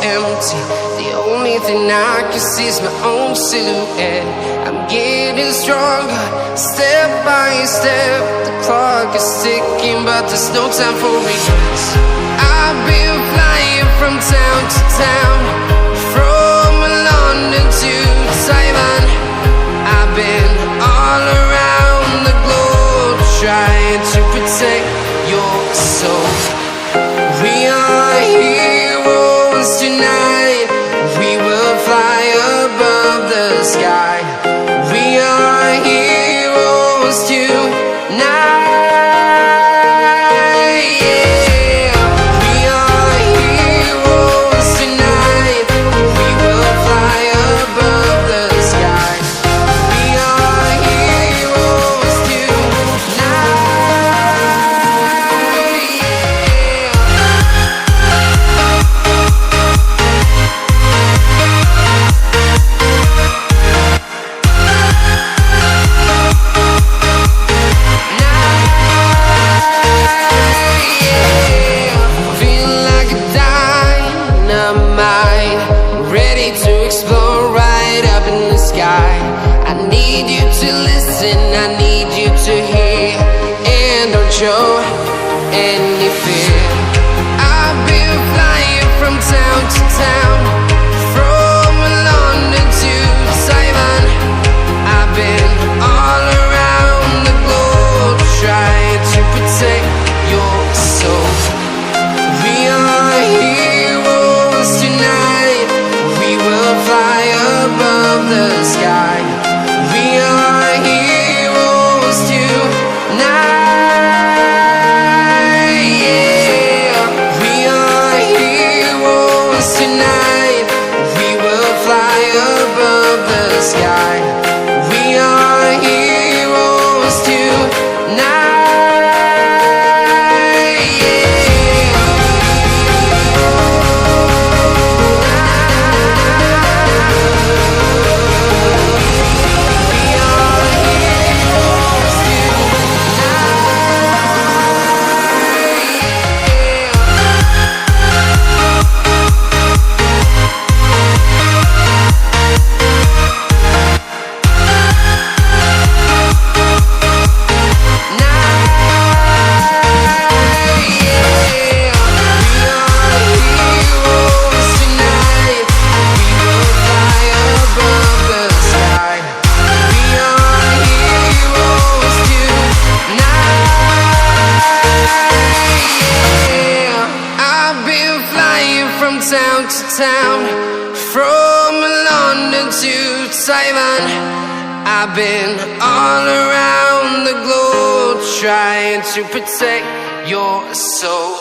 empty. The only thing I can see is my own silhouette. I'm getting stronger, step by step. The clock is ticking, but there's no time for regrets. I've been flying from town to town, from London to Taiwan. I've been all around the globe, trying to protect your soul. We are heroes tonight. We will fly above the sky. We are heroes tonight. Show any fear. I've been flying from town to town, from London to Taiwan. I've been all around the globe, trying to protect your soul. We are heroes tonight. We will fly above the sky. We are heroes tonight. Town to town, from London to Taiwan. I've been all around the globe, trying to protect your soul.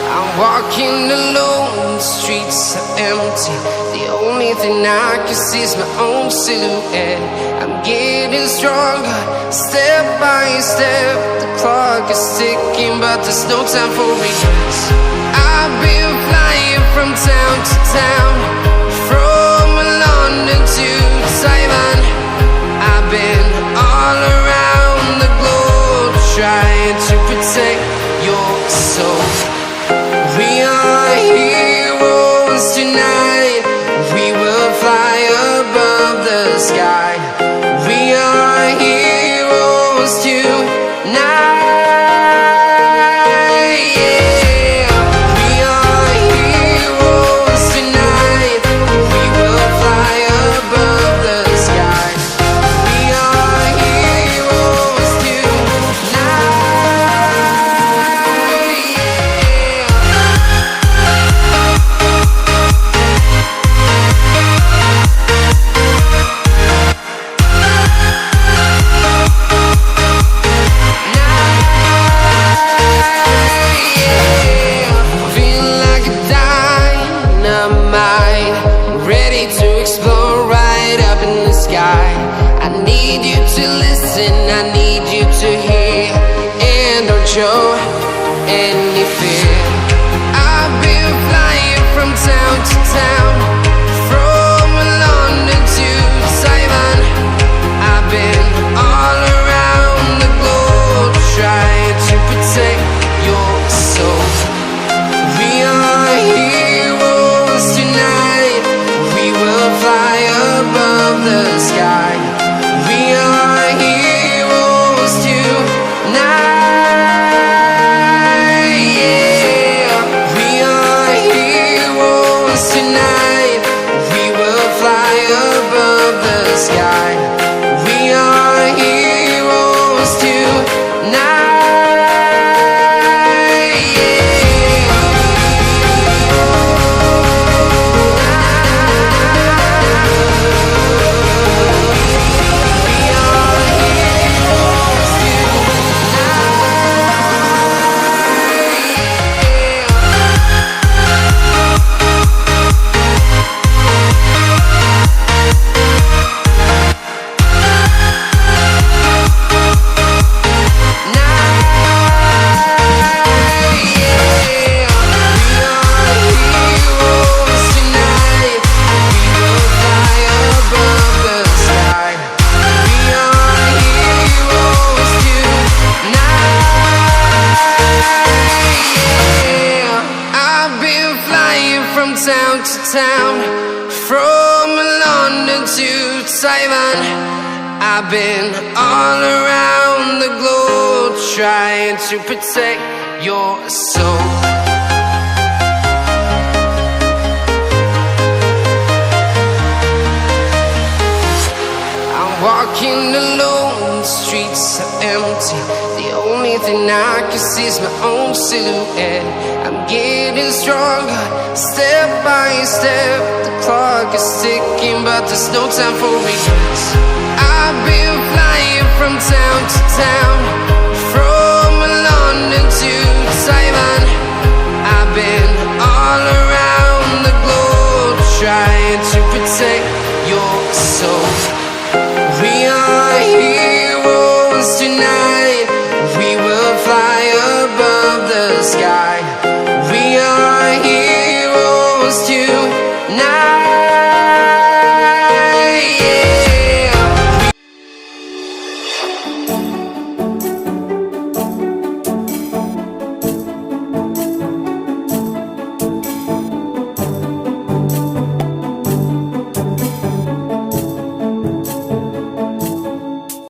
I'm walking alone, the streets are empty. The only thing I can see is my own silhouette. I'm getting stronger, step by step. The clock is ticking, but there's no time for regrets. I've been flying from town to town, from London to Taiwan. I've been all around the globe, trying to protect your soul. We are heroes tonight. We will fly above the sky. We are heroes tonight. We are heroes tonight. We will fly above the sky. We are heroes tonight. show any fear. I've been flying from town to town, from town, from London to Taiwan. I've been all around the globe trying to protect your soul. I'm walking alone, the streets are empty. The only thing I can see is my own silhouette. I'm getting stronger, step by step. The clock is ticking, but there's no time for regrets. I've been